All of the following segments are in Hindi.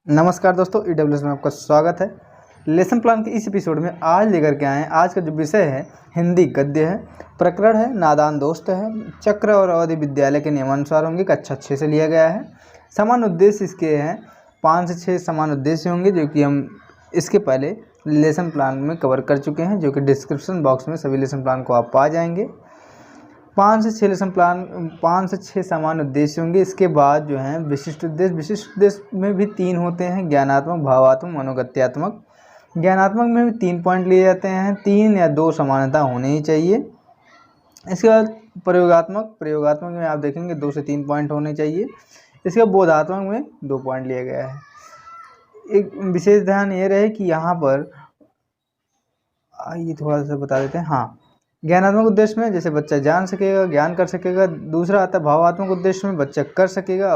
नमस्कार दोस्तों, EWS में आपका स्वागत है। लेसन प्लान के इस एपिसोड में आज लेकर के आए हैं। आज का जो विषय है हिंदी गद्य है, प्रकरण है नादान दोस्त है, चक्र और अवधि विद्यालय के नियमानुसार होंगे, कक्षा 6 से लिया गया है। समान उद्देश्य इसके हैं 5 से 6 समान उद्देश्य होंगे, जो कि हम इसके पहले लेसन प्लान में कवर कर चुके हैं, जो कि डिस्क्रिप्शन बॉक्स में सभी लेसन प्लान को आप पा जाएंगे। 5 से 6 लेसन प्लान, 5 से 6 समान उद्देश्य होंगे। इसके बाद जो है विशिष्ट उद्देश्य में भी 3 होते हैं, ज्ञानात्मक, भावात्मक, मनोगत्यात्मक। ज्ञानात्मक में भी 3 पॉइंट लिए जाते हैं, 3 या 2 समानता होनी ही चाहिए। इसके बाद प्रयोगात्मक में आप देखेंगे 2 से 3 पॉइंट होने चाहिए। इसके बाद बोधात्मक में 2 पॉइंट लिया गया है। एक विशेष ध्यान ये रहे कि यहाँ पर ये थोड़ा सा बता देते हैं। हाँ, ज्ञानात्मक उद्देश्य में जैसे बच्चा जान सकेगा, ज्ञान कर सकेगा। दूसरा आता है भावात्मक उद्देश्य में बच्चा कर सकेगा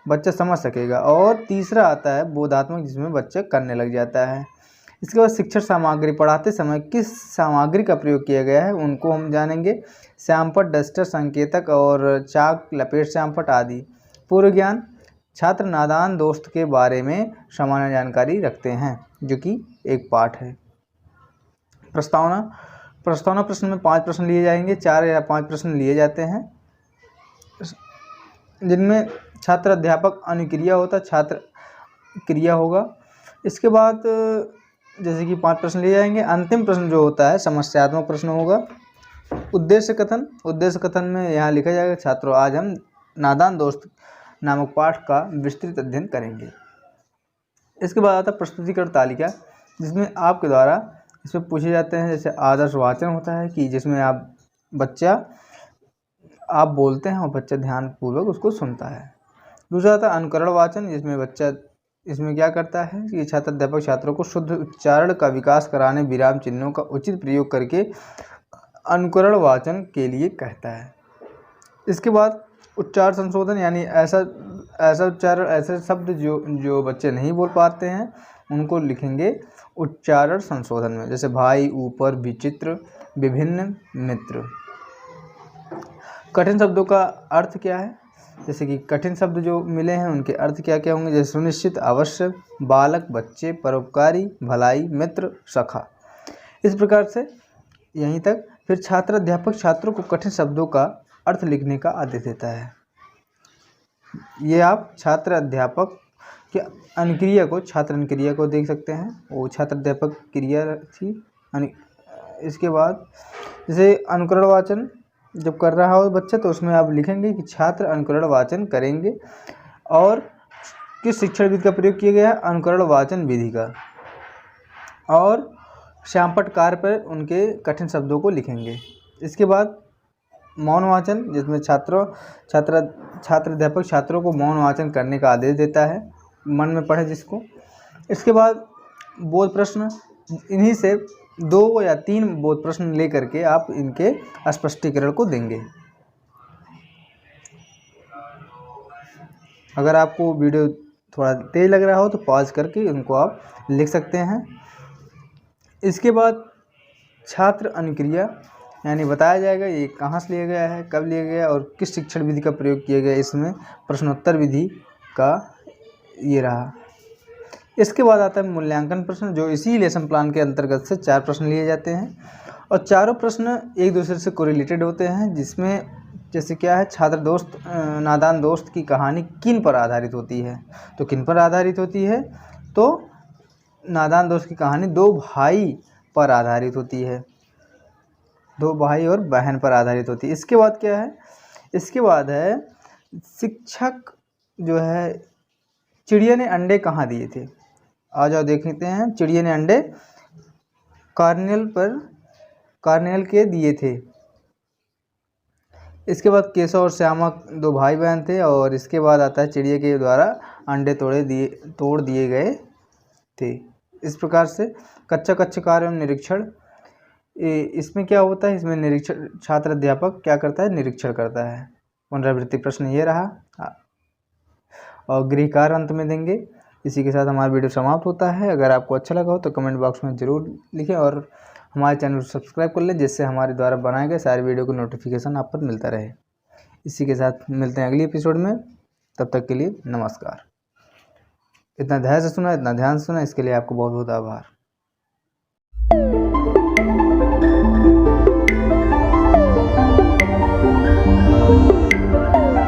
बच्चा समझ सकेगा। और तीसरा आता है बोधात्मक, जिसमें बच्चा करने लग जाता है। इसके बाद शिक्षण सामग्री, पढ़ाते समय किस सामग्री का प्रयोग किया गया है उनको हम जानेंगे। श्यामपट्ट, डस्टर, संकेतक और चाक, लपेट श्यामपट्ट आदि। पूर्व ज्ञान, छात्र नादान दोस्त के बारे में सामान्य जानकारी रखते हैं, जो कि एक पाठ है। प्रस्तावना प्रश्न में 5 प्रश्न लिए जाएंगे, 4 या 5 प्रश्न लिए जाते हैं, जिनमें छात्र अध्यापक अनुक्रिया होता है, छात्र क्रिया होगा। इसके बाद जैसे कि 5 प्रश्न लिए जाएंगे। अंतिम प्रश्न जो होता है समस्यात्मक प्रश्न होगा। उद्देश्य कथन में यहाँ लिखा जाएगा, छात्रों आज हम नादान दोस्त नामक पाठ का विस्तृत अध्ययन करेंगे। इसके बाद आता है प्रस्तुतिकरण तालिका, जिसमें आपके द्वारा इसमें पूछे जाते हैं, जैसे आदर्श वाचन होता है कि जिसमें आप बोलते हैं और बच्चा ध्यानपूर्वक उसको सुनता है। दूसरा आता है अनुकरण वाचन, जिसमें बच्चा इसमें क्या करता है कि छात्र अध्यापक छात्रों को शुद्ध उच्चारण का विकास कराने विराम चिन्हों का उचित प्रयोग करके अनुकरण वाचन के लिए कहता है। इसके बाद उच्चारण संशोधन, यानी ऐसा उच्चारण, ऐसे शब्द जो बच्चे नहीं बोल पाते हैं उनको लिखेंगे उच्चारण संशोधन में, जैसे भाई, ऊपर, विचित्र, विभिन्न, मित्र। कठिन शब्दों का अर्थ क्या है, जैसे कि कठिन शब्द जो मिले हैं उनके अर्थ क्या क्या होंगे, जैसे सुनिश्चित, अवश्य, बालक, बच्चे, परोपकारी, भलाई, मित्र, सखा। इस प्रकार से यहीं तक। फिर छात्र अध्यापक छात्रों को कठिन शब्दों का अर्थ लिखने का आदेश देता है। ये आप छात्र अध्यापक के अनुक्रिया को, छात्र अनुक्रिया को देख सकते हैं, वो छात्र अध्यापक क्रिया थी। इसके बाद जैसे अनुकरण वाचन जब कर रहा हो बच्चा, तो उसमें आप लिखेंगे कि छात्र अनुकरण वाचन करेंगे और किस शिक्षण विधि का प्रयोग किया गया है, अनुकरण वाचन विधि का। और श्यामपट्ट कार्य पर उनके कठिन शब्दों को लिखेंगे। इसके बाद मौन वाचन, जिसमें छात्र अध्यापक छात्रों को मौन वाचन करने का आदेश देता है, मन में पढ़े जिसको। इसके बाद बोध प्रश्न, इन्हीं से 2 या 3 बोध प्रश्न लेकर के आप इनके स्पष्टीकरण को देंगे। अगर आपको वीडियो थोड़ा तेज लग रहा हो तो पॉज करके इनको आप लिख सकते हैं। इसके बाद छात्र अनुक्रिया, यानी बताया जाएगा ये कहाँ से लिया गया है, कब लिया गया और किस शिक्षण विधि का प्रयोग किया गया, इसमें प्रश्नोत्तर विधि का ये रहा। इसके बाद आता है मूल्यांकन प्रश्न, जो इसी लेसन प्लान के अंतर्गत से 4 प्रश्न लिए जाते हैं और चारों प्रश्न एक दूसरे से कोरिलेटेड होते हैं, जिसमें जैसे क्या है, नादान दोस्त की कहानी किन पर आधारित होती है। तो किन पर आधारित होती है, तो नादान दोस्त की कहानी 2 भाई पर आधारित होती है, 2 भाई और बहन पर आधारित होती है। इसके बाद क्या है, इसके बाद है शिक्षक जो है, चिड़िया ने अंडे कहाँ दिए थे। आ जाओ देखते हैं। चिड़िया ने अंडे कार्नेल के दिए थे। इसके बाद केशव और श्यामा 2 भाई बहन थे। और इसके बाद आता है चिड़िया के द्वारा अंडे तोड़ दिए गए थे। इस प्रकार से कच्चा कार्य एवं निरीक्षण, इसमें क्या होता है, इसमें निरीक्षण छात्र अध्यापक क्या करता है, निरीक्षण करता है। पुनरावृत्ति प्रश्न ये रहा और गृह कार्य अंत में देंगे। इसी के साथ हमारा वीडियो समाप्त होता है। अगर आपको अच्छा लगा हो तो कमेंट बॉक्स में ज़रूर लिखें और हमारे चैनल को सब्सक्राइब कर लें, जिससे हमारे द्वारा बनाए गए सारे वीडियो को नोटिफिकेशन आप पर मिलता रहे। इसी के साथ मिलते हैं अगली एपिसोड में, तब तक के लिए नमस्कार। इतना ध्यान से सुना, इतना ध्यान से सुना, इसके लिए आपको बहुत बहुत आभार।